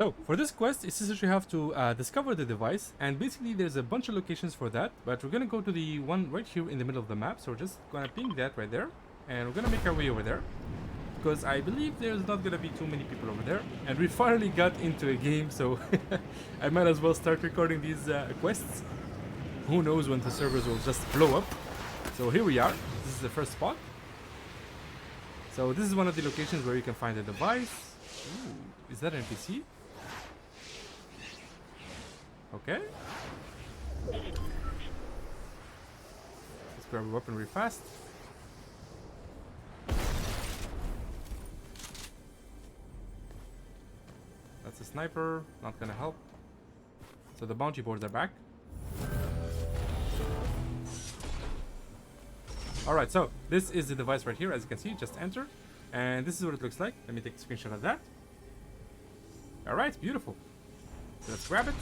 So for this quest, it says that you have to discover the device, and basically there's a bunch of locations for that, but we're gonna go to the one right here in the middle of the map. So we're just gonna ping that right there, and we're gonna make our way over there, because I believe there's not gonna be too many people over there. And we finally got into a game, so I might as well start recording these quests. Who knows when the servers will just blow up. So here we are. This is the first spot. So this is one of the locations where you can find the device. Ooh, is that an NPC? Okay. Let's grab a weapon really fast. That's a sniper, not gonna help. So the bounty boards are back. Alright, so this is the device right here, as you can see, just enter. And this is what it looks like. Let me take a screenshot of that. Alright, beautiful. So let's grab it.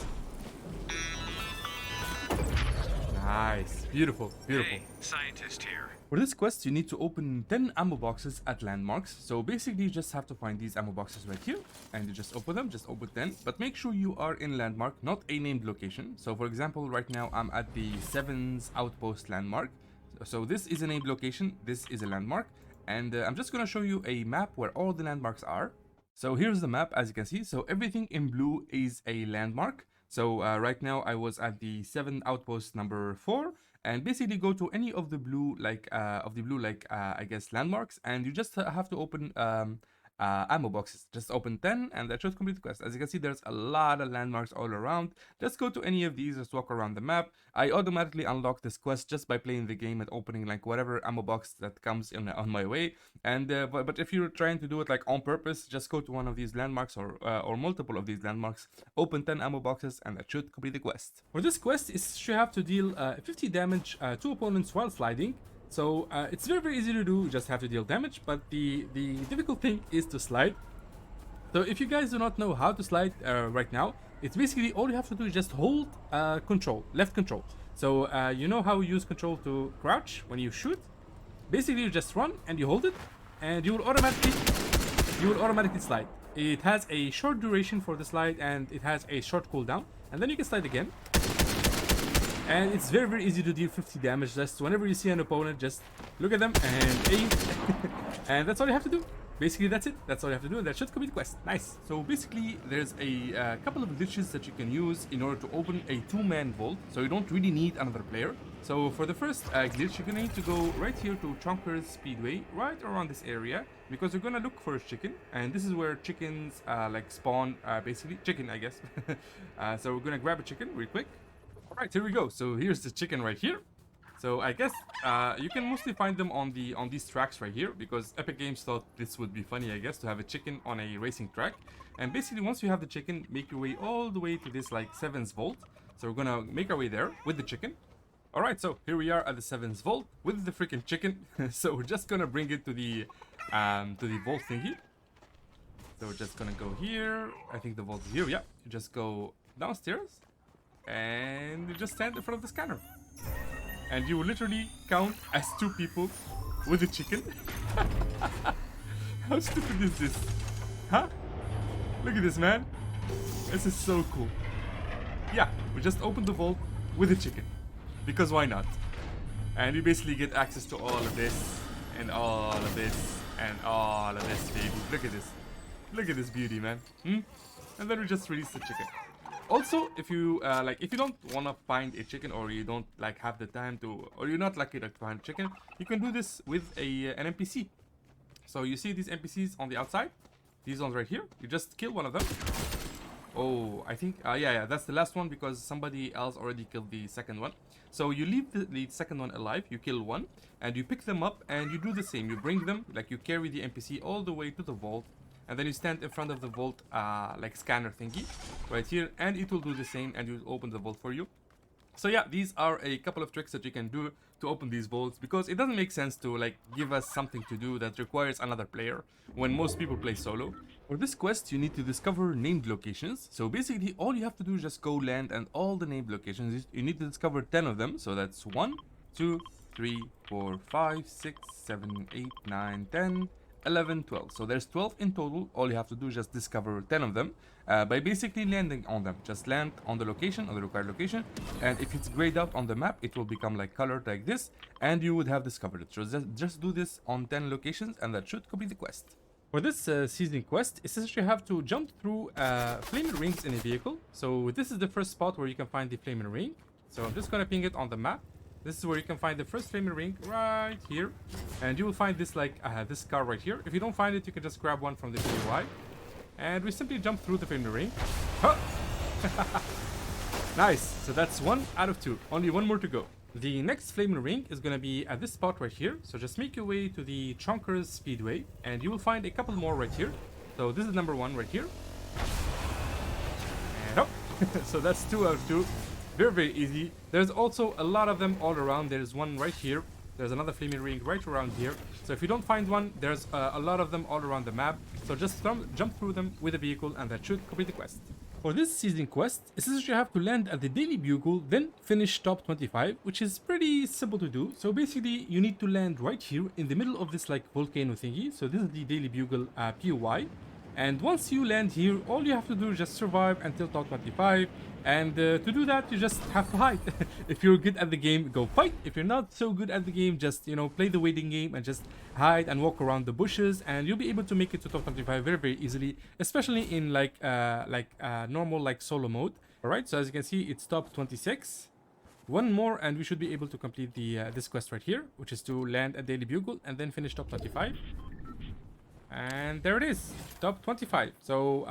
Nice. Beautiful. Beautiful. Hey, scientist here. For this quest, you need to open 10 ammo boxes at landmarks. So basically, you just have to find these ammo boxes right here. And you just open them. Just open 10. But make sure you are in landmark, not a named location. So for example, right now, I'm at the Seven Outposts landmark. So this is a named location. This is a landmark. And I'm just going to show you a map where all the landmarks are. So here's the map, as you can see. So everything in blue is a landmark. So right now I was at the 7 Outpost number 4, and basically go to any of the blue I guess landmarks, and you just have to open ammo boxes. Just open 10 and that should complete the quest. As you can see, there's a lot of landmarks all around. Just go to any of these, just walk around the map. I automatically unlock this quest just by playing the game and opening like whatever ammo box that comes in on my way. And but if you're trying to do it like on purpose, just go to one of these landmarks or multiple of these landmarks, open 10 ammo boxes, and that should complete the quest. For this quest, you have to deal 50 damage to opponents while sliding. So it's very easy to do, you just have to deal damage, but the difficult thing is to slide. So if you guys do not know how to slide right now, it's basically all you have to do is just hold control, left control. So you know how you use control to crouch when you shoot? Basically you just run and you hold it, and you will automatically slide. It has a short duration for the slide and it has a short cooldown, and then you can slide again. And it's very easy to deal 50 damage. Just whenever you see an opponent, just look at them and aim. And that's all you have to do. Basically, that's it. That's all you have to do, and that should complete the quest. Nice. So basically, there's a couple of glitches that you can use in order to open a 2-man vault. So you don't really need another player. So for the first glitch, you're gonna need to go right here to Chonker's Speedway, right around this area, because you're gonna look for a chicken, and this is where chickens like spawn. Basically, chicken, I guess. So we're gonna grab a chicken real quick. Alright, here we go. So here's the chicken right here. So I guess you can mostly find them on these tracks right here, because Epic Games thought this would be funny, I guess, to have a chicken on a racing track. And basically, once you have the chicken, make your way all the way to this like 7's vault. So we're gonna make our way there with the chicken. Alright, so here we are at the 7's vault with the freaking chicken. So we're just gonna bring it to the vault thingy. So we're just gonna go here. I think the vault is here. Yeah, you just go downstairs. And you just stand in front of the scanner, and you will literally count as 2 people with a chicken. How stupid is this? Huh? Look at this, man. This is so cool. Yeah, we just opened the vault with a chicken, because why not? And you basically get access to all of this and all of this and all of this, baby. Look at this. Look at this beauty, man. And then we just release the chicken. Also, if you if you don't want to find a chicken, or you don't like have the time to, or you're not lucky to find a chicken, you can do this with an NPC. So you see these NPCs on the outside, these ones right here. You just kill one of them. Oh, I think yeah, that's the last one, because somebody else already killed the second one. So you leave the second one alive, you kill one, and you pick them up, and you do the same. You bring them, like you carry the NPC all the way to the vault. And then you stand in front of the vault like scanner thingy right here, and it will do the same, and it will open the vault for you. So yeah, these are a couple of tricks that you can do to open these vaults, because it doesn't make sense to like give us something to do that requires another player when most people play solo. For this quest, you need to discover named locations. So basically, all you have to do is just go land, and all the named locations, you need to discover 10 of them. So that's 1, 2, 3, 4, 5, 6, 7, 8, 9, 10. 11, 12. So there's 12 in total. All you have to do is just discover 10 of them by basically landing on them. Just land on the location, on the required location, and if it's grayed out on the map, it will become like colored like this, and you would have discovered it. So just do this on 10 locations, and that should complete the quest. For this season quest, it says you have to jump through flaming rings in a vehicle. So this is the first spot where you can find the flaming ring. So I'm just gonna ping it on the map. This is where you can find the first flaming ring right here, and you will find this like this car right here. If you don't find it, you can just grab one from the POI, and we simply jump through the flaming ring. Huh. Nice. So that's 1 out of 2. Only one more to go. The next flaming ring is gonna be at this spot right here. So just make your way to the Chonker's Speedway, and you will find a couple more right here. So this is number 1 right here. And oh, so that's 2 out of 2. Very, very easy. There's also a lot of them all around. There's one right here. There's another flaming ring right around here. So if you don't find one, there's a lot of them all around the map. So just jump through them with a vehicle, and that should complete the quest. For this season quest, it says you have to land at the Daily Bugle, then finish top 25, which is pretty simple to do. So basically, you need to land right here in the middle of this like volcano thingy. So this is the Daily Bugle POI. And once you land here, all you have to do is just survive until top 25. And to do that, you just have to hide. If you're good at the game, go fight. If you're not so good at the game, just, you know, play the waiting game and just hide and walk around the bushes, and you'll be able to make it to top 25 very, very easily, especially in like normal like solo mode. All right, so as you can see, it's top 26. One more, and we should be able to complete the this quest right here, which is to land at Daily Bugle and then finish top 25. And there it is, top 25. So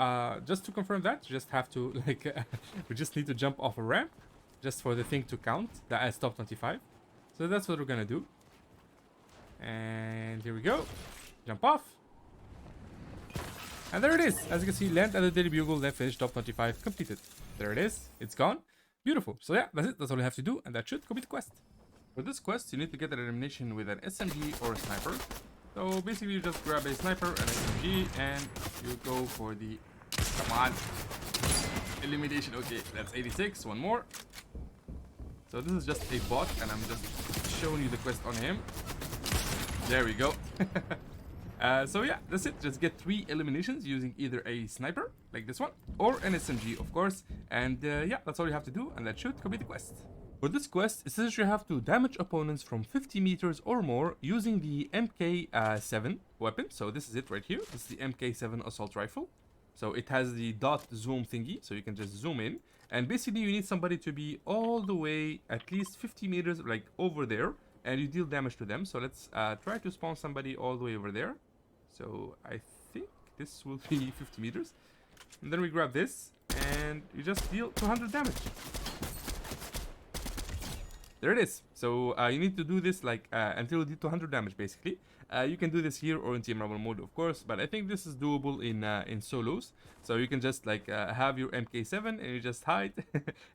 just to confirm that, you just have to like we just need to jump off a ramp just for the thing to count that as top 25. So that's what we're gonna do. And here we go, jump off, and there it is. As you can see, land at the Daily Bugle, then finish top 25, completed. There it is, it's gone. Beautiful. So yeah, that's it. That's all you have to do, and that should complete the quest. For this quest, you need to get an elimination with an SMG or a sniper. So basically, you just grab a sniper and an SMG, and you go for the, come on, elimination. Okay, that's 86. One more. So this is just a bot, and I'm just showing you the quest on him. There we go. So yeah, that's it. Just get 3 eliminations using either a sniper, like this one, or an SMG, of course. And yeah, that's all you have to do, and that should complete the quest. For this quest, it says you have to damage opponents from 50 meters or more using the MK7 weapon. So this is it right here. This is the MK7 assault rifle. So it has the dot zoom thingy, so you can just zoom in. And basically, you need somebody to be all the way at least 50 meters, like over there, and you deal damage to them. So let's try to spawn somebody all the way over there. So I think this will be 50 meters. And then we grab this, and you just deal 200 damage. There it is. So you need to do this like until you do 200 damage, basically. You can do this here or in team rumble mode, of course, but I think this is doable in solos. So you can just like have your MK7 and you just hide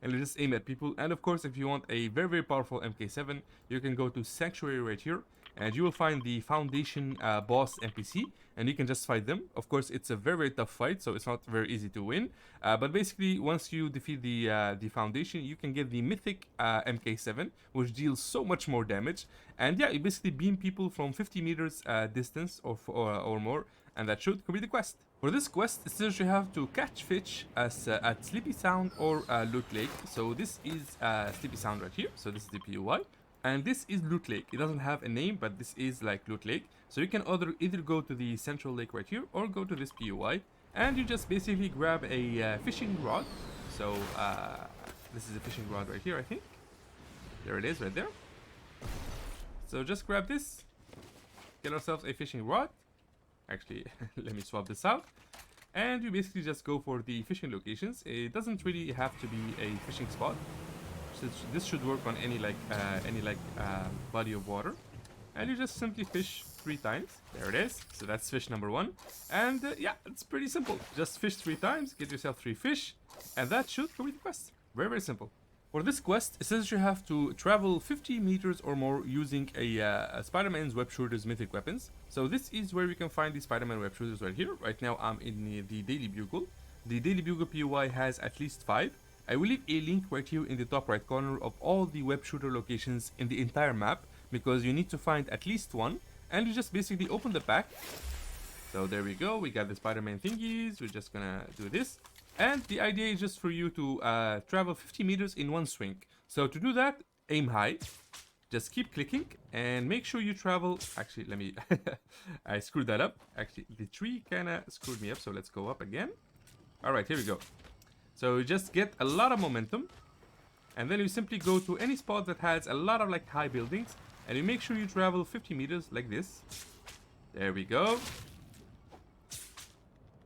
and you just aim at people. And of course, if you want a very, very powerful MK7, you can go to Sanctuary right here, and you will find the Foundation boss NPC, and you can just fight them. Of course, it's a very, very tough fight, so it's not very easy to win. But basically, once you defeat the Foundation, you can get the Mythic MK7, which deals so much more damage. And yeah, you basically beam people from 50 meters distance or more, and that should complete the quest. For this quest, it says you have to catch fish at Sleepy Sound or Loot Lake. So this is Sleepy Sound right here. So this is the POI. And this is Loot Lake. It doesn't have a name, but this is like Loot Lake. So you can either go to the central lake right here or go to this POI. And you just basically grab a fishing rod. So this is a fishing rod right here, I think. There it is, right there. So just grab this. Get ourselves a fishing rod. Actually, let me swap this out. And you basically just go for the fishing locations. It doesn't really have to be a fishing spot. So this should work on any body of water, and you just simply fish 3 times. There it is. So that's fish number 1, and yeah, it's pretty simple. Just fish 3 times, get yourself 3 fish, and that should complete the quest. Very, very simple. For this quest, it says you have to travel 50 meters or more using a Spider-Man's web shooters mythic weapons. So this is where we can find the Spider-Man web shooters right here. Right now I'm in the Daily Bugle. The Daily Bugle POI has at least 5. I will leave a link right here in the top right corner of all the web shooter locations in the entire map, because you need to find at least one, and you just basically open the pack, So there we go. We got the Spider-Man thingies. We're just gonna do this. And the idea is just for you to travel 50 meters in one swing. So to do that, aim high. Just keep clicking and make sure you travel. Actually, let me... I screwed that up. Actually, the tree kind of screwed me up. So let's go up again. All right, here we go. So you just get a lot of momentum. And then you simply go to any spot that has a lot of like high buildings. And you make sure you travel 50 meters like this. There we go.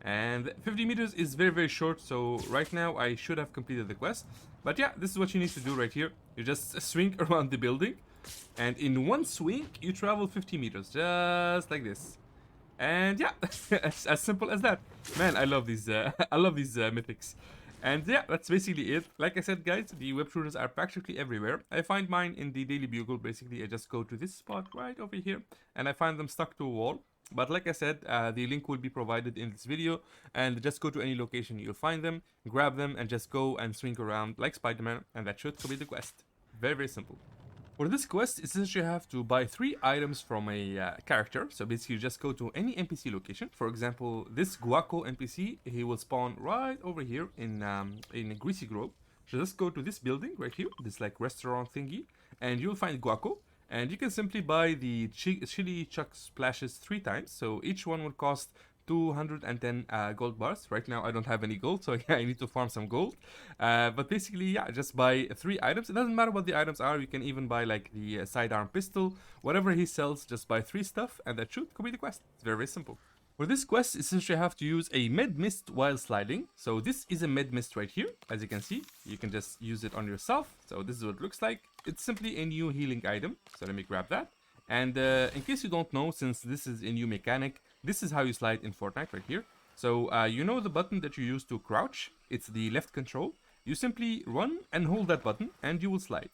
And 50 meters is very, very short. So right now I should have completed the quest. But yeah, this is what you need to do right here. You just swing around the building. And in one swing, you travel 50 meters. Just like this. And yeah, as simple as that. Man, I love these I love these mythics. And yeah, that's basically it. Like I said, guys, the web shooters are practically everywhere. I find mine in the Daily Bugle. Basically, I just go to this spot right over here. And I find them stuck to a wall. But like I said, the link will be provided in this video. And just go to any location you'll find them. Grab them and just go and swing around like Spider-Man. And that should complete the quest. Very, very simple. For this quest, it's just you have to buy 3 items from a character. So basically, you just go to any NPC location. For example, this Guaco NPC, he will spawn right over here in a Greasy Grove. So just go to this building right here, this like restaurant thingy, and you'll find Guaco. And you can simply buy the chili chuck splashes 3 times. So each one will cost 210 gold bars. Right now I don't have any gold, so yeah, I need to farm some gold. But basically, yeah, just buy 3 items. It doesn't matter what the items are. You can even buy like the sidearm pistol, whatever he sells. Just buy 3 stuff, and that should complete the quest. It's very, very simple. For this quest, essentially you have to use a med mist while sliding. So this is a med mist right here. As you can see, you can just use it on yourself. So this is what it looks like. It's simply a new healing item. So let me grab that. And in case you don't know, since this is a new mechanic, this is how you slide in Fortnite right here. So you know the button that you use to crouch? It's the left control. You simply run and hold that button and you will slide.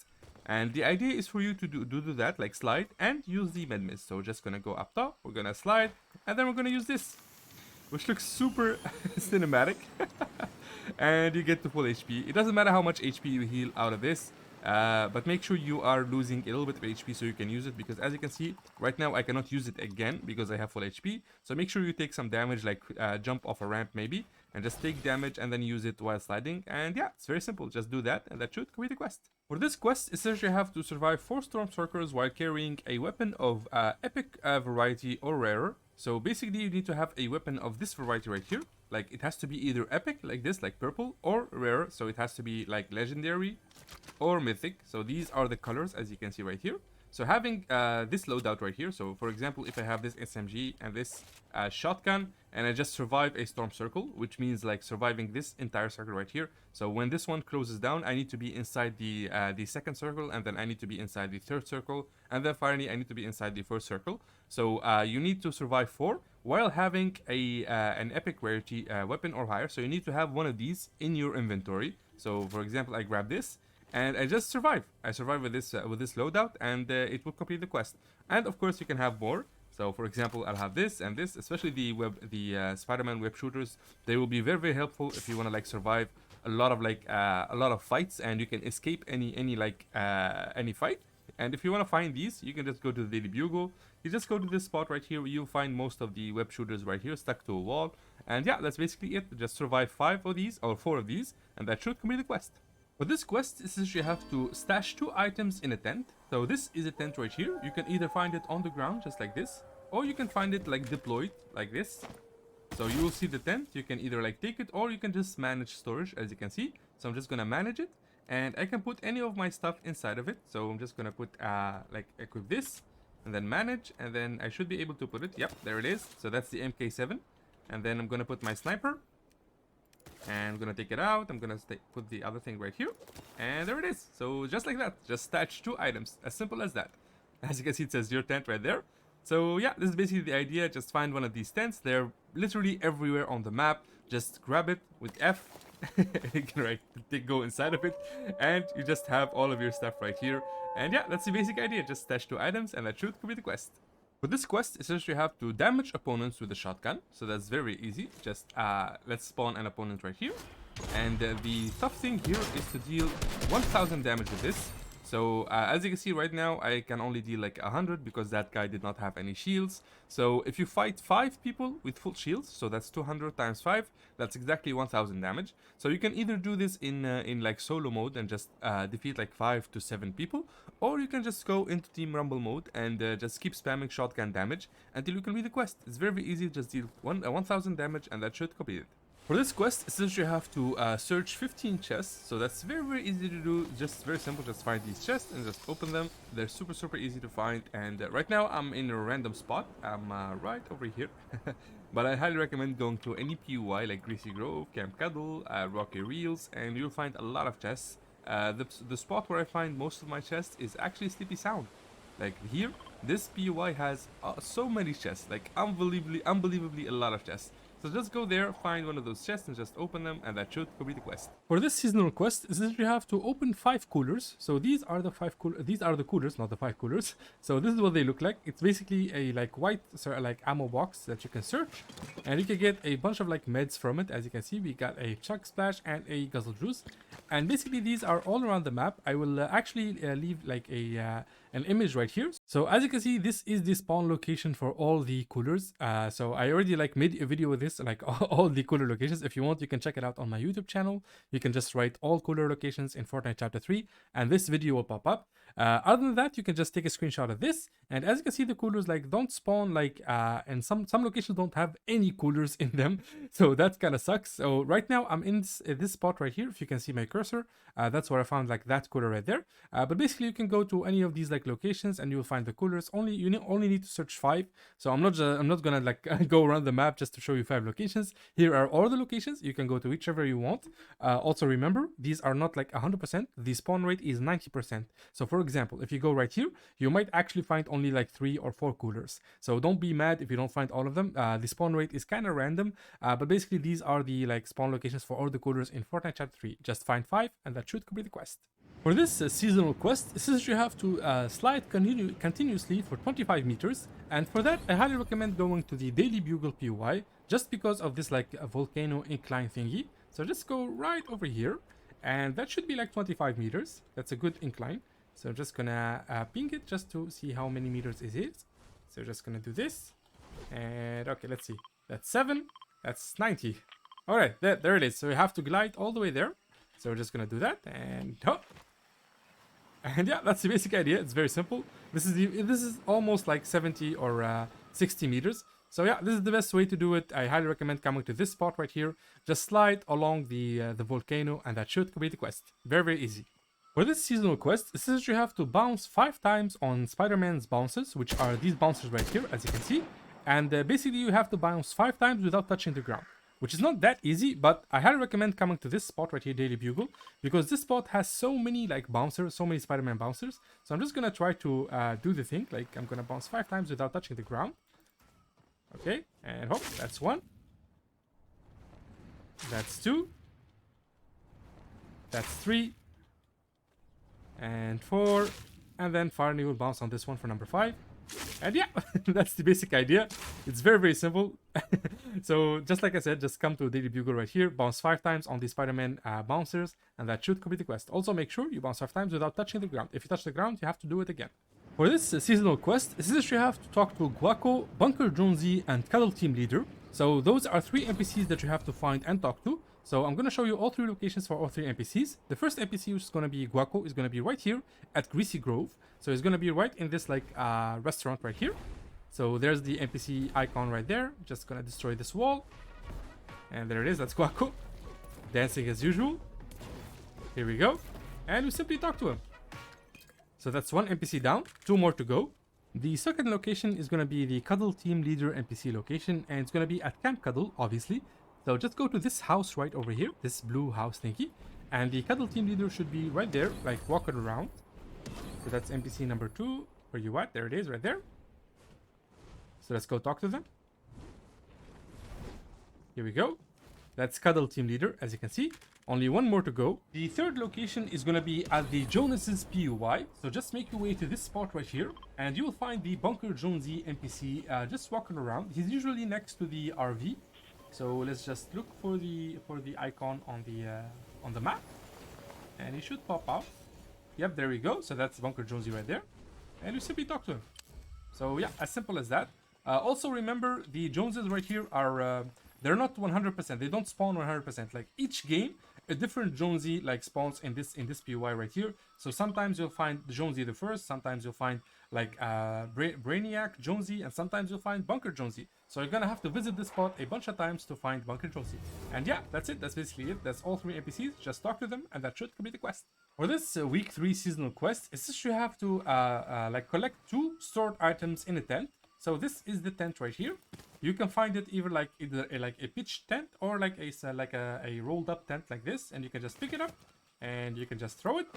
And the idea is for you to do that, like slide and use the med mist. So just gonna go up top, we're gonna slide, and then we're gonna use this, which looks super cinematic. And you get to full HP. It doesn't matter how much HP you heal out of this. But make sure you are losing a little bit of HP so you can use it, because as you can see right now I cannot use it again because I have full HP. So make sure you take some damage, like jump off a ramp maybe, and just take damage and then use it while sliding. And yeah, it's very simple. Just do that and that should complete the quest. For this quest, essentially you have to survive 4 storm circles while carrying a weapon of epic variety or rarer. So basically you need to have a weapon of this variety right here. Like it has to be either epic like this, like purple, or rare. So it has to be like legendary or mythic. So these are the colors as you can see right here. So having this loadout right here, so for example, if I have this SMG and this shotgun, and I just survive a storm circle, which means like surviving this entire circle right here. So when this one closes down, I need to be inside the second circle, and then I need to be inside the third circle, and then finally I need to be inside the first circle. So you need to survive 4 while having an epic rarity weapon or higher. So you need to have one of these in your inventory. So for example, I grab this. And I just survive. I survive with this loadout, and it will complete the quest. And of course, you can have more. So, for example, I'll have this and this. Especially the Spider-Man web shooters. They will be very, very helpful if you want to like survive a lot of fights, and you can escape any fight. And if you want to find these, you can just go to the Daily Bugle. You just go to this spot right here. You'll find most of the web shooters right here stuck to a wall. And yeah, that's basically it. Just survive 5 of these or 4 of these, and that should complete the quest. For this quest, essentially you have to stash 2 items in a tent. So this is a tent right here. You can either find it on the ground, just like this, or you can find it like deployed, like this. So you will see the tent. You can either like take it, or you can just manage storage, as you can see. So I'm just gonna manage it, and I can put any of my stuff inside of it. So I'm just gonna put like equip this, and then manage, and then I should be able to put it. Yep, there it is. So that's the MK7, and then I'm gonna put my sniper. And I'm gonna take it out. I'm gonna put the other thing right here, and there it is. So just like that, just stash 2 items, as simple as that. As you can see, it says your tent right there. So yeah, this is basically the idea. Just find one of these tents. They're literally everywhere on the map. Just grab it with F. You can go inside of it, and you just have all of your stuff right here. And yeah, that's the basic idea. Just stash 2 items, and that should complete the quest. For this quest, essentially you have to damage opponents with a shotgun. So that's very easy. Just let's spawn an opponent right here. And the tough thing here is to deal 1000 damage with this. So as you can see right now, I can only deal like 100 because that guy did not have any shields. So if you fight 5 people with full shields, so that's 200 times 5, that's exactly 1000 damage. So you can either do this in like solo mode and just defeat like 5 to 7 people, or you can just go into Team Rumble mode and just keep spamming shotgun damage until you complete the quest. It's very easy, just deal 1000 damage and that should complete it. For this quest, essentially you have to search 15 chests, so that's very easy to do, just very simple, just find these chests and just open them. They're super easy to find, and right now I'm in a random spot, I'm right over here, but I highly recommend going to any PUI like Greasy Grove, Camp Cuddle, Rocky Reels, and you'll find a lot of chests. The spot where I find most of my chests is actually Sleepy Sound. Like here, this PUI has so many chests, like unbelievably a lot of chests. So just go there, find one of those chests and just open them, and that should complete the quest. For this seasonal quest, is that you have to open 5 coolers. So these are the 5 coolers, not the 5 coolers. So this is what they look like. It's basically a like white like ammo box that you can search, and you can get a bunch of like meds from it. As you can see, we got a Chug Splash and a Guzzle Juice, and basically these are all around the map. I will actually leave like an image right here. So as you can see, this is the spawn location for all the coolers. So I already like made a video with this, like all the cooler locations. If you want, you can check it out on my YouTube channel. You can just write all cooler locations in Fortnite chapter 3 and this video will pop up. Other than that, you can just take a screenshot of this, and as you can see, the coolers like don't spawn like and some locations don't have any coolers in them, so that kind of sucks. So right now I'm in this spot right here. If you can see my cursor, that's where I found like that cooler right there. But basically you can go to any of these like locations and you will find the coolers. You only need to search 5. So I'm not gonna like go around the map just to show you 5 locations. Here are all the locations. You can go to whichever you want. Also remember, these are not like 100%. The spawn rate is 90%. So for example, if you go right here, you might actually find only like 3 or 4 coolers. So don't be mad if you don't find all of them. The spawn rate is kind of random, but basically these are the like spawn locations for all the coolers in Fortnite chapter 3. Just find 5 and that should complete the quest. For this seasonal quest, it says you have to slide continuously for 25 meters, and for that I highly recommend going to the Daily Bugle PUI, just because of this like volcano incline thingy. So just go right over here, and that should be like 25 meters. That's a good incline. So I'm just gonna ping it just to see how many meters it is. So just gonna do this, and okay, let's see. That's 7. That's 90. All right, there it is. So you have to glide all the way there. So we're just gonna do that, and and yeah, that's the basic idea. It's very simple. This is almost like 70 or 60 meters. So yeah, this is the best way to do it. I highly recommend coming to this spot right here. Just slide along the volcano, and that should complete the quest. Very easy. For this seasonal quest, it says you have to bounce 5 times on Spider-Man's bounces, which are these bouncers right here, as you can see. And basically you have to bounce 5 times without touching the ground, which is not that easy, but I highly recommend coming to this spot right here, Daily Bugle, because this spot has so many like bouncers, so many Spider-Man bouncers. So I'm just gonna try to do the thing, like I'm gonna bounce 5 times without touching the ground. Okay, and hope that's 1. That's 2. That's 3. And 4. And then finally we'll bounce on this one for number 5. And yeah, that's the basic idea. It's very simple. So just like I said, just come to Daily Bugle right here, bounce 5 times on the Spider-Man bouncers, and that should complete the quest. Also make sure you bounce 5 times without touching the ground. If you touch the ground, you have to do it again. For this seasonal quest, it says you have to talk to Guaco, Bunker Jonesy, and Cuddle team leader. So those are 3 NPCs that you have to find and talk to. So I'm going to show you all 3 locations for all 3 NPCs. The first NPC, which is going to be Guaco, is going to be right here at Greasy Grove. So it's going to be right in this like restaurant right here. So there's the NPC icon right there. Just going to destroy this wall. And there it is. That's Guaco. Dancing as usual. Here we go. And we simply talk to him. So that's 1 NPC down. 2 more to go. The second location is going to be the Cuddle team leader NPC location. And it's going to be at Camp Cuddle, obviously. So just go to this house right over here. This blue house thingy. And the Cuddle team leader should be right there, like walking around. So that's NPC number 2. Where you at? There it is, right there. So let's go talk to them. Here we go. That's Cuddle team leader, as you can see. Only 1 more to go. The third location is going to be at the Jonas's PUI. So just make your way to this spot right here, and you will find the Bunker Jonesy NPC just walking around. He's usually next to the RV. So let's just look for the icon on the map, and he should pop out. Yep, there we go. So that's Bunker Jonesy right there. And you simply talk to him. So yeah, as simple as that. Also remember, the Joneses right here are, they're not 100%. They don't spawn 100%. Like each game, a different Jonesy like spawns in this POI right here. So sometimes you'll find the Jonesy the first. Sometimes you'll find like Brainiac Jonesy, and sometimes you'll find Bunker Jonesy. So you're gonna have to visit this spot a bunch of times to find Bunker Jonesy. And yeah, that's it. That's basically it. That's all 3 NPCs. Just talk to them, and that should complete the quest. For this week 3 seasonal quest, it's just you have to like collect 2 stored items in a tent. So this is the tent right here. You can find it either like a pitch tent or like a rolled up tent like this, and you can just pick it up and you can just throw it.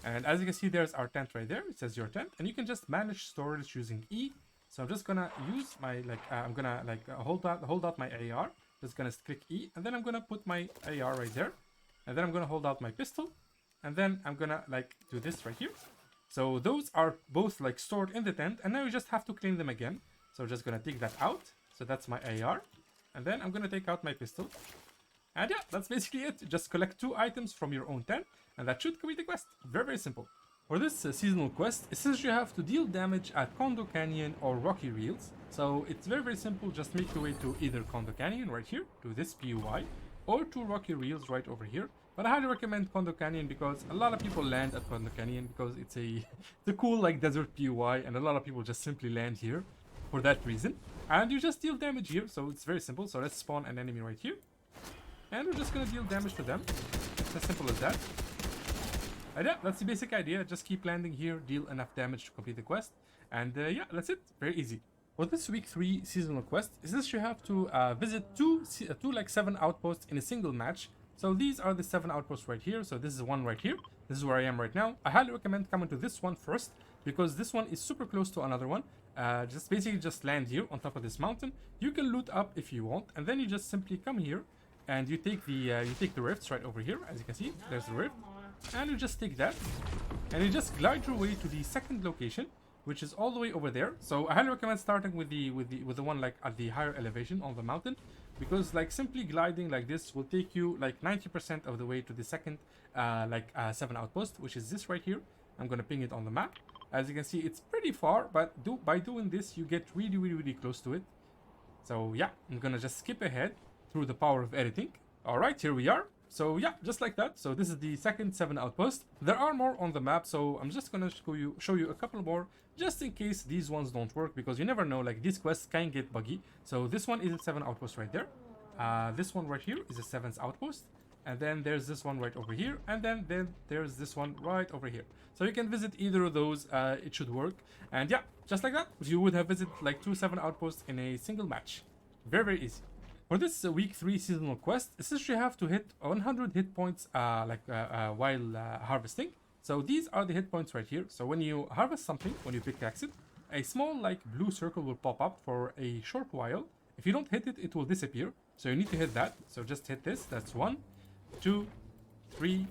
And as you can see, there's our tent right there. It says your tent, and you can just manage storage using E. So I'm just gonna use my I'm gonna hold out my AR. Just gonna click E, and then I'm gonna put my AR right there, and then I'm gonna hold out my pistol, and then I'm gonna do this right here. So those are both like stored in the tent, and now you just have to clean them again. So just gonna take that out. So that's my AR, and then I'm gonna take out my pistol. And yeah, that's basically it. Just collect 2 items from your own tent, and that should complete the quest. Very, very simple. For this seasonal quest, it says you have to deal damage at Condo Canyon or Rocky Reels. So it's very, very simple. Just make your way to either Condo Canyon right here, to this POI, or to Rocky Reels right over here. But I highly recommend Condo Canyon because a lot of people land at Condo Canyon because it's a cool like desert POI, and a lot of people just simply land here for that reason. And you just deal damage here, so it's very simple. So let's spawn an enemy right here, and we're just gonna deal damage to them. It's as simple as that. And yeah, that's the basic idea. Just keep landing here, deal enough damage to complete the quest, and yeah, that's it. Very easy. For this week 3 seasonal quest, is this you have to visit two like 7 outposts in a single match. So these are the 7 outposts right here. So this is one right here. This is where I am right now. I highly recommend coming to this one first because this one is super close to another one. Just land here on top of this mountain. You can loot up if you want, and then you just simply come here and you take the rifts right over here. As you can see, there's the rift, and you just take that, and you just glide your way to the second location, which is all the way over there. So I highly recommend starting with the one like at the higher elevation on the mountain, because like simply gliding like this will take you like 90% of the way to the second 7 outpost, which is this right here. I'm gonna ping it on the map. As you can see, it's pretty far, but by doing this you get really, really, really close to it. So yeah, I'm gonna just skip ahead through the power of editing. All right, here we are. So yeah, just like that. So this is the second 7 outpost. There are more on the map, so I'm just gonna show you a couple more, just in case these ones don't work, because you never know, like these quests can get buggy. So this one is a 7 outpost right there. This one right here is a 7th outpost, and then there's this one right over here, and then there's this one right over here. So you can visit either of those. It should work. And yeah, just like that, you would have visited like 2 7 outposts in a single match. Very, very easy. For this week 3 seasonal quest, essentially you have to hit 100 hit points while harvesting. So these are the hit points right here. So when you harvest something, when you pickaxe it, a small like blue circle will pop up for a short while. If you don't hit it, it will disappear. So you need to hit that. So just hit this. That's 1, 2, 3,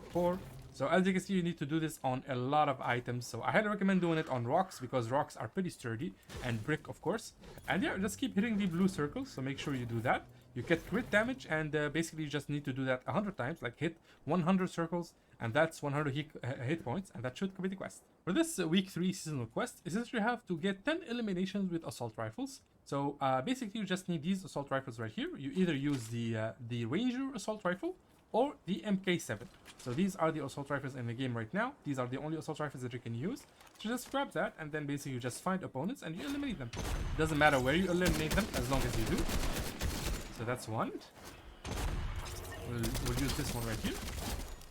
4. So as you can see, you need to do this on a lot of items. So I highly recommend doing it on rocks because rocks are pretty sturdy, and brick of course. And yeah, just keep hitting the blue circles. So make sure you do that. You get crit damage, and basically you just need to do that 100 times, like hit 100 circles, and that's 100 hit points, and that should complete the quest. For this week 3 seasonal quest, essentially you have to get 10 eliminations with assault rifles. So basically you just need these assault rifles right here. You either use the Ranger assault rifle or the MK7. So these are the assault rifles in the game right now. These are the only assault rifles that you can use. So just grab that, and then basically you just find opponents and you eliminate them. Doesn't matter where you eliminate them, as long as you do. So that's one. We'll use this one right here.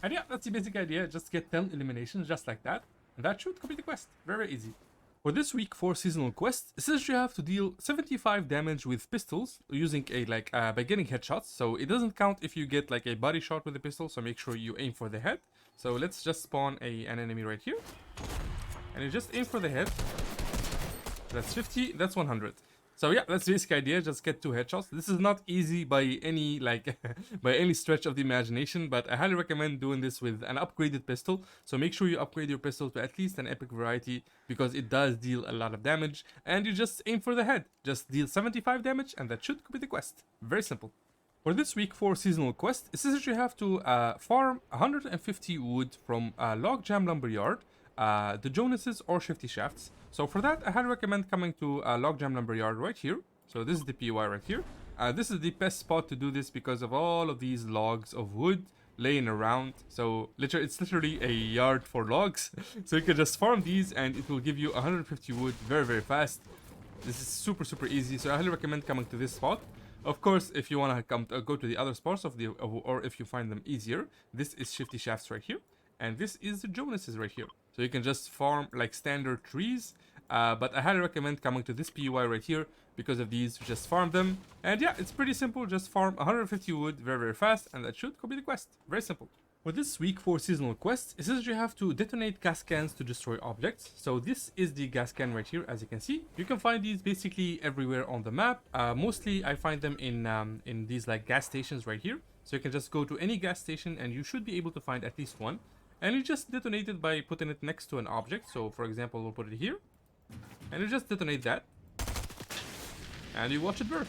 And yeah, that's the basic idea. Just get 10 eliminations just like that, and that should complete the quest. Very, very easy. For this week 4 seasonal quest, essentially you have to deal 75 damage with pistols using by getting headshots. So it doesn't count if you get like a body shot with a pistol, so make sure you aim for the head. So let's just spawn an enemy right here, and you just aim for the head. That's 50, that's 100. So yeah, that's the basic idea. Just get 2 headshots. This is not easy by any by any stretch of the imagination, but I highly recommend doing this with an upgraded pistol. So make sure you upgrade your pistol to at least an epic variety, because it does deal a lot of damage. And you just aim for the head. Just deal 75 damage, and that should complete the quest. Very simple. For this week 4 seasonal quest, it says that you have to farm 150 wood from Logjam Lumberyard, the Jonases or Shifty shafts. So for that, I highly recommend coming to Logjam Lumberyard right here. So this is the POI right here. This is the best spot to do this because of all of these logs of wood laying around. So it's literally a yard for logs. So you can just farm these and it will give you 150 wood very, very fast. This is super, super easy. So I highly recommend coming to this spot. Of course, if you want to come go to the other spots or if you find them easier, this is Shifty shafts right here, and this is the Jonases right here. So you can just farm like standard trees, but I highly recommend coming to this PUI right here because of these. Just farm them, and yeah, it's pretty simple. Just farm 150 wood very, very fast, and that should complete the quest. Very simple. For this week 4 seasonal quest, it says you have to detonate gas cans to destroy objects. So this is the gas can right here, as you can see. You can find these basically everywhere on the map. Mostly I find them in these like gas stations right here. So you can just go to any gas station and you should be able to find at least one. And you just detonate it by putting it next to an object. So for example, we'll put it here. And you just detonate that. And you watch it burn.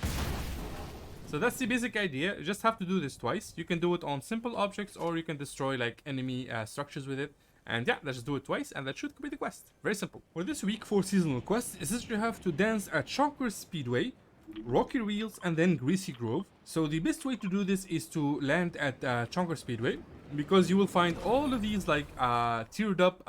So that's the basic idea. You just have to do this twice. You can do it on simple objects or you can destroy like enemy structures with it. And yeah, let's just do it twice and that should complete the quest. Very simple. For this week 4 seasonal quest, it says you have to dance at Chonker Speedway, Rocky Reels and then Greasy Grove. So the best way to do this is to land at Chonker Speedway because you will find all of these like tiered up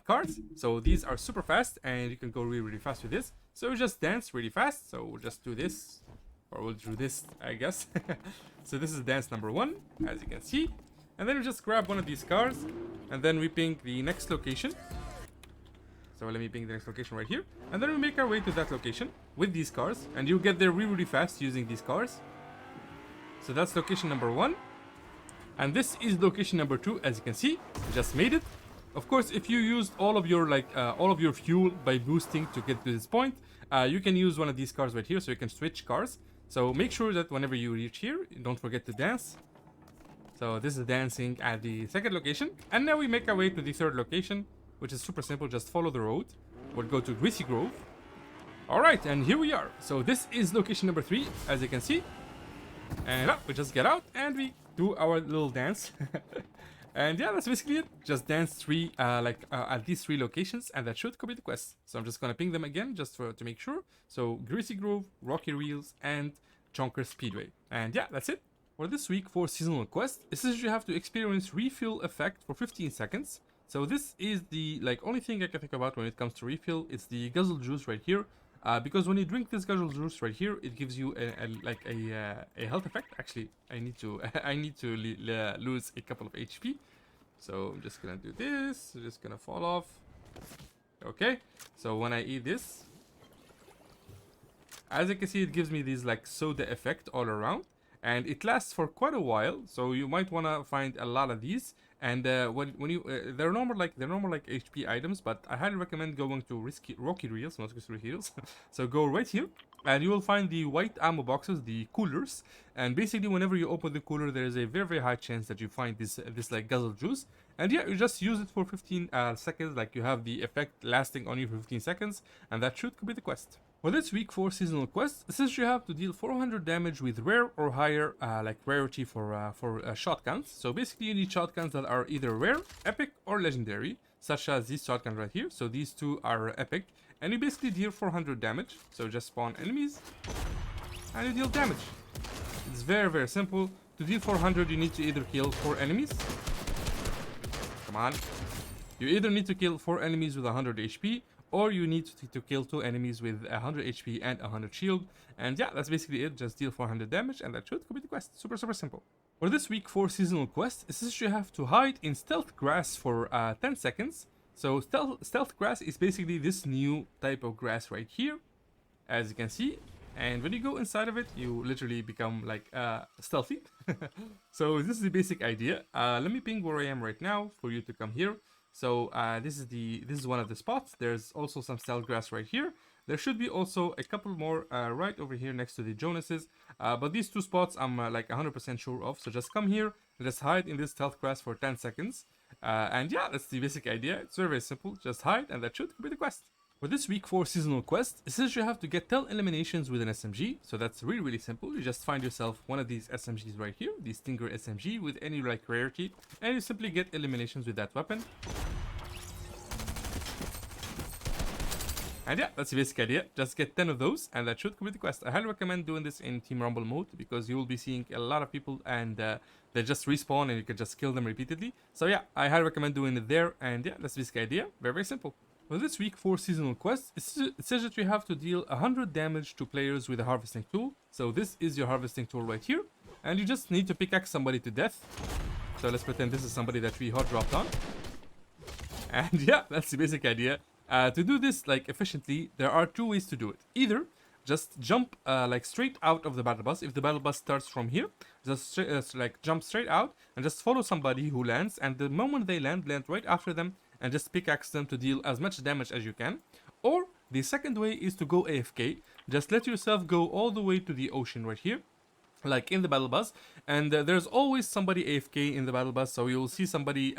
cars. So these are super fast and you can go really, really fast with this. So just dance really fast. So we'll just do this. Or we'll do this, I guess. So this is dance number 1, as you can see. And then we just grab one of these cars. And then we ping the next location. So let me ping the next location right here. And then we make our way to that location with these cars. And you'll get there really, really fast using these cars. So that's location number 1. And this is location number 2, as you can see. We just made it. Of course, if you used all of your fuel by boosting to get to this point, you can use one of these cars right here, so you can switch cars. So make sure that whenever you reach here, don't forget to dance. So this is dancing at the second location. And now we make our way to the third location, which is super simple. Just follow the road. We'll go to Greasy Grove. Alright, and here we are. So this is location number 3, as you can see. And we just get out and we do our little dance. And yeah, that's basically it. Just dance at these 3 locations and that should complete the quest. So I'm just gonna ping them again just to make sure. So Greasy Grove, Rocky Reels, and Chonker Speedway. And yeah, that's it. For this week 4 seasonal quest, it says you have to experience refill effect for 15 seconds. So this is the only thing I can think about when it comes to refill. It's the guzzle juice right here. Because when you drink this guzzle juice right here, it gives you a health effect. Actually, I need to lose a couple of HP. So I'm just gonna do this. I'm just gonna fall off. Okay. So when I eat this, as you can see, it gives me this like soda effect all around, and it lasts for quite a while. So you might wanna find a lot of these. And when you they're normal like HP items, but I highly recommend going to Rocky Reels, not Greasy Reels. So go right here, and you will find the white ammo boxes, the coolers. And basically, whenever you open the cooler, there is a very, very high chance that you find this like guzzle juice. And yeah, you just use it for 15 seconds. Like you have the effect lasting on you for 15 seconds, and that should complete the quest. For this week 4 seasonal quest, it says you have to deal 400 damage with rare or higher rarity for shotguns. So basically you need shotguns that are either rare, epic, or legendary, such as these shotguns right here. So these 2 are epic, and you basically deal 400 damage. So just spawn enemies, and you deal damage. It's very, very simple. To deal 400, you need to either kill 4 enemies. Come on. You either need to kill 4 enemies with 100 HP, or you need to kill 2 enemies with 100 HP and 100 shield. And yeah, that's basically it. Just deal 400 damage and that should complete the quest. Super, super simple. For this week 4 seasonal quest, it says you have to hide in stealth grass for 10 seconds. So stealth grass is basically this new type of grass right here, as you can see. And when you go inside of it, you literally become like stealthy. So this is the basic idea. Let me ping where I am right now for you to come here. So this is one of the spots. There's also some stealth grass right here. There should be also a couple more right over here next to the Jonases. But these 2 spots I'm like 100% sure of. So just come here, just hide in this stealth grass for 10 seconds. And yeah, that's the basic idea. It's very, very simple. Just hide and that should complete the quest. For this week 4 seasonal quest, it says you have to get 10 eliminations with an SMG, so that's really simple. You just find yourself one of these SMGs right here, the Stinger SMG with any like rarity, and you simply get eliminations with that weapon. And yeah, that's the basic idea. Just get 10 of those, and that should complete the quest. I highly recommend doing this in Team Rumble mode, because you will be seeing a lot of people, and they just respawn, and you can just kill them repeatedly. So yeah, I highly recommend doing it there, and yeah, that's the basic idea. Very simple. For this week 4 seasonal quest, it says that you have to deal 100 damage to players with a harvesting tool. So this is your harvesting tool right here, and you just need to pickaxe somebody to death. So let's pretend this is somebody that we hot dropped on. And yeah, that's the basic idea. To do this like efficiently, there are 2 ways to do it. Either just jump like straight out of the battle bus. If the battle bus starts from here, just like jump straight out and just follow somebody who lands, and the moment they land right after them, and just pickaxe them to deal as much damage as you can. Or the second way is to go AFK. Just let yourself go all the way to the ocean right here, like in the battle bus, and there's always somebody AFK in the battle bus, so you'll see somebody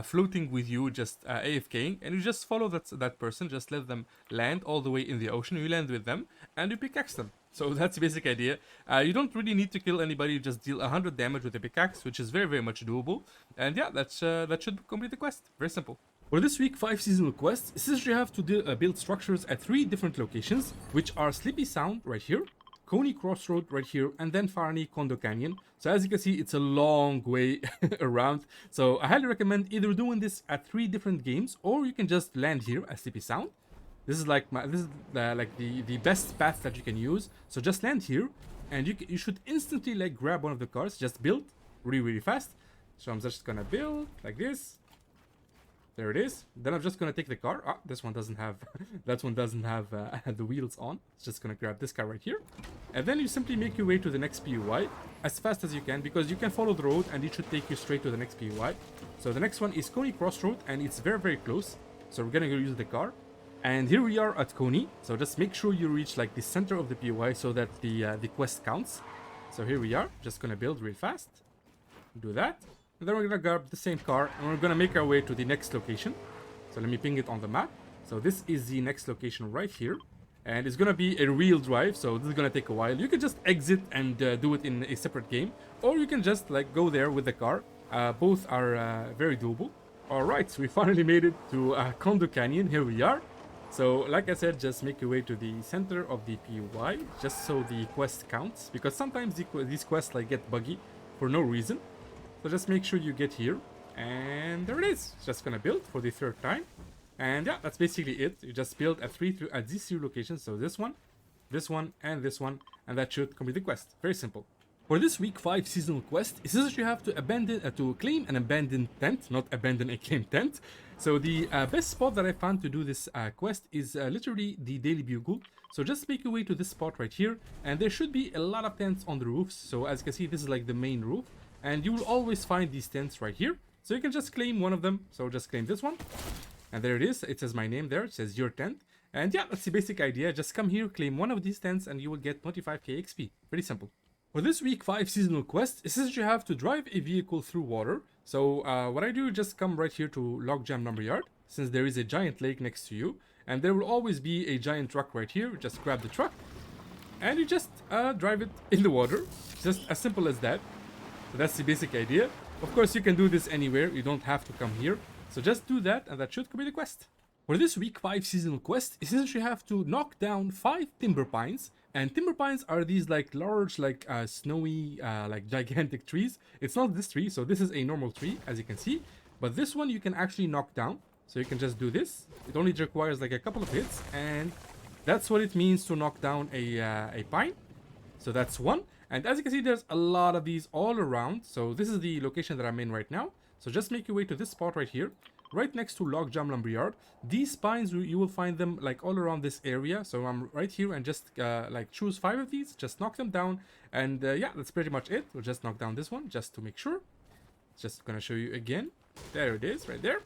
floating with you, just AFKing, and you just follow that person. Just let them land all the way in the ocean, you land with them, and you pickaxe them. So that's the basic idea. You don't really need to kill anybody, you just deal 100 damage with a pickaxe, which is very much doable. And yeah, that should complete the quest. Very simple. For this week 5 seasonal quest, it says you have to build structures at 3 different locations, which are Sleepy Sound right here, Coney Crossroad right here, and then finally Condo Canyon. So as you can see, it's a long way around. So I highly recommend either doing this at 3 different games, or you can just land here at Sleepy Sound. This is like the best path that you can use. So just land here, and you should instantly like grab one of the cars. Just build really fast. So I'm just gonna build like this. There it is. Then I'm just gonna take the car. Ah, this one doesn't have that one doesn't have the wheels on. It's just gonna grab this car right here, and then you simply make your way to the next PUI as fast as you can, because you can follow the road and it should take you straight to the next PUI. So the next one is Coney Crossroad, and it's very close. So we're gonna go use the car, and here we are at Coney. So just make sure you reach like the center of the PUI so that the quest counts. So here we are. Just gonna build real fast. Do that. And then we're gonna grab the same car, and we're gonna make our way to the next location. So let me ping it on the map. So this is the next location right here, and it's gonna be a real drive, so this is gonna take a while. You can just exit and do it in a separate game, or you can just like go there with the car. Both are very doable. Alright, so we finally made it to Condo Canyon. Here we are. So like I said, just make your way to the center of the PUI, just so the quest counts, because sometimes these quests like get buggy for no reason. So just make sure you get here, and there it is. It's just gonna build for the 3rd time, and yeah, that's basically it. You just build at these 3 locations. So this one, and this one, and that should complete the quest. Very simple. For this week 5 seasonal quest, it says that you have to claim an abandoned tent, not abandon a claim tent. So the best spot that I found to do this quest is literally the Daily Bugle. So just make your way to this spot right here, and there should be a lot of tents on the roofs. So as you can see, this is like the main roof, and you will always find these tents right here. So you can just claim one of them. So just claim this one, and there it is. It says my name there. It says your tent, and yeah, that's the basic idea. Just come here, claim one of these tents, and you will get 25k XP. Pretty simple. For this week 5 seasonal quest, it says you have to drive a vehicle through water. So what I do is just come right here to Logjam Lumberyard, since there is a giant lake next to you, and there will always be a giant truck right here. Just grab the truck, and you just drive it in the water. Just as simple as that. So that's the basic idea. Of course, you can do this anywhere. You don't have to come here. So just do that, and that should complete the quest. For this week 5 seasonal quest, it says you have to knock down 5 timber pines. And timber pines are these like large, like snowy, like gigantic trees. It's not this tree, so this is a normal tree, as you can see. But this one you can actually knock down. So you can just do this. It only requires like a couple of hits, and that's what it means to knock down a pine. So that's one. And as you can see, there's a lot of these all around. So this is the location that I'm in right now. So just make your way to this spot right here, right next to Logjam Lumberyard. These pines, you will find them like all around this area. So I'm right here, and just like choose 5 of these, just knock them down, and yeah, that's pretty much it. We'll just knock down this one just to make sure. Just gonna show you again. There it is, right there,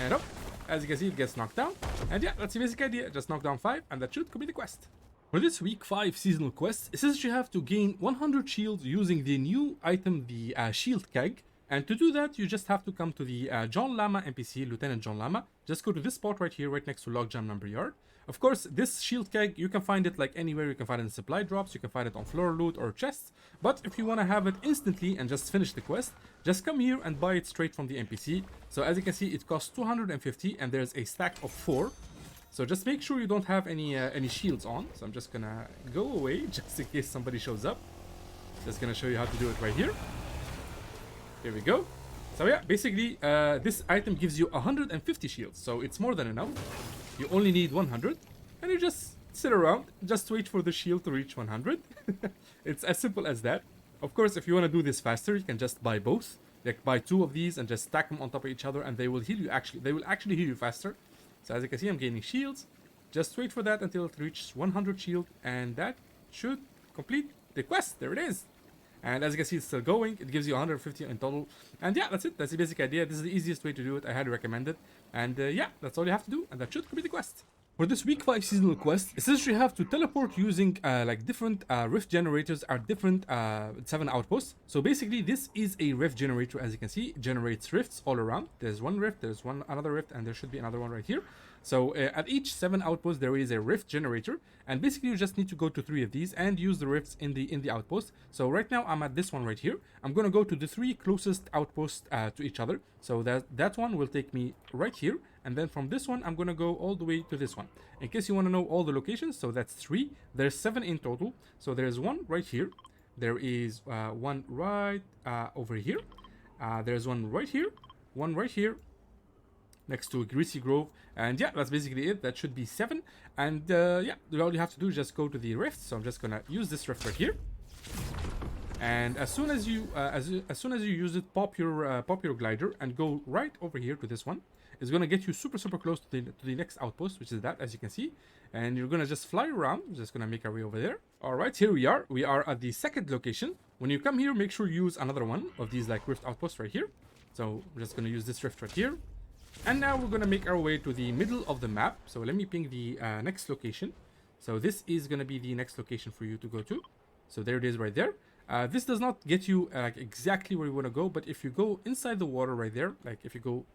and up. As you can see, it gets knocked down, and yeah, that's the basic idea. Just knock down 5, and that should complete the quest. For this week 5 seasonal quest, it says you have to gain 100 shields using the new item, the Shield Keg. And to do that, you just have to come to the John Lama NPC, Lieutenant John Lama. Just go to this spot right here, right next to Logjam Lumberyard. Of course, this shield keg, you can find it like anywhere. You can find it in supply drops, you can find it on floor loot or chests. But if you want to have it instantly and just finish the quest, just come here and buy it straight from the NPC. So as you can see, it costs 250 and there's a stack of 4. So just make sure you don't have any shields on. So I'm just gonna go away just in case somebody shows up. Just gonna show you how to do it right here. Here we go. So yeah, basically this item gives you 150 shields, so it's more than enough. You only need 100, and you just sit around, just wait for the shield to reach 100. It's as simple as that. Of course, if you want to do this faster, you can just buy both. Like buy 2 of these and just stack them on top of each other, and they will heal you. They will actually heal you faster. So as you can see, I'm gaining shields. Just wait for that until it reaches 100 shield, and that should complete the quest. There it is. And as you can see, it's still going. It gives you 150 in total. And yeah, that's it. That's the basic idea. This is the easiest way to do it. I highly recommend it. And yeah, that's all you have to do. And that should complete the quest. For this week 5 seasonal quest, essentially you have to teleport using like different rift generators at different 7 outposts. So basically this is a rift generator. As you can see, it generates rifts all around. There's one rift, there's another rift, and there should be another one right here. So at each 7 outposts there is a rift generator, and basically you just need to go to 3 of these and use the rifts in the outpost. So right now I'm at this one right here. I'm gonna go to the 3 closest outposts to each other. So that one will take me right here, and then from this one I'm gonna go all the way to this one. In case you want to know all the locations, so that's 3. There's 7 in total. So there's one right here. There is one right over here. There's one right here. One right here, next to Greasy Grove, and yeah, that's basically it. That should be 7. And yeah, all you have to do is just go to the rift. So I'm just gonna use this rift right here, and as soon as you use it, pop your glider and go right over here to this one. It's gonna get you super close to the next outpost, which is that, as you can see, and you're gonna just fly around. We're just gonna make our way over there. All right, here we are. We are at the 2nd location. When you come here, make sure you use another one of these like rift outposts right here. So we're just gonna use this rift right here. And now we're gonna make our way to the middle of the map. So let me ping the next location. So this is gonna be the next location for you to go to. So there it is right there. This does not get you exactly where you want to go, but if you go inside the water right there, like if you go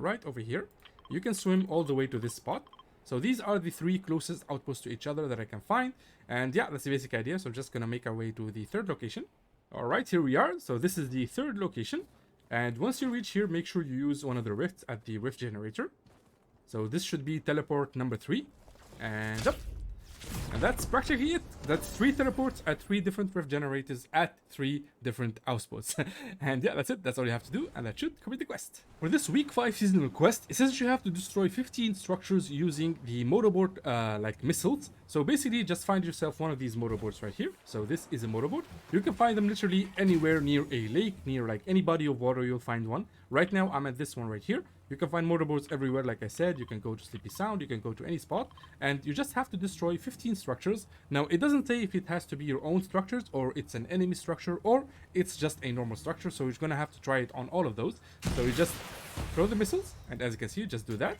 right over here, you can swim all the way to this spot. So these are the 3 closest outposts to each other that I can find. And yeah, that's the basic idea. So I'm just gonna make our way to the 3rd location. All right, here we are. So this is the 3rd location. And once you reach here, make sure you use one of the rifts at the rift generator. So this should be teleport number 3. And up. And that's practically it. That's 3 teleports at 3 different rift generators at 3 different outposts. And yeah, that's it. That's all you have to do, and that should complete the quest. For this week 5 seasonal quest, it says you have to destroy 15 structures using the motorboat like missiles. So basically, just find yourself one of these motorboats right here. So this is a motorboat. You can find them literally anywhere near a lake, near like any body of water, you'll find one. Right now, I'm at this one right here. You can find motorboats everywhere, like I said. You can go to Sleepy Sound, you can go to any spot, and you just have to destroy 15 structures. Now, it doesn't say if it has to be your own structures, or it's an enemy structure, or it's just a normal structure, so you're gonna have to try it on all of those. So you just throw the missiles, and as you can see, you just do that.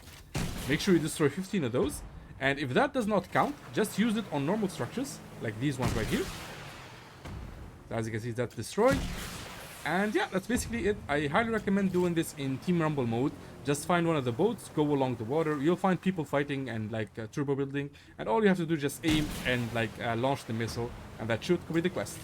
Make sure you destroy 15 of those, and if that does not count, just use it on normal structures, like these ones right here. So as you can see, that's destroyed. And yeah, that's basically it. I highly recommend doing this in Team Rumble mode. Just find one of the boats, go along the water. You'll find people fighting and like turbo building, and all you have to do is just aim and like launch the missile, and that should complete the quest.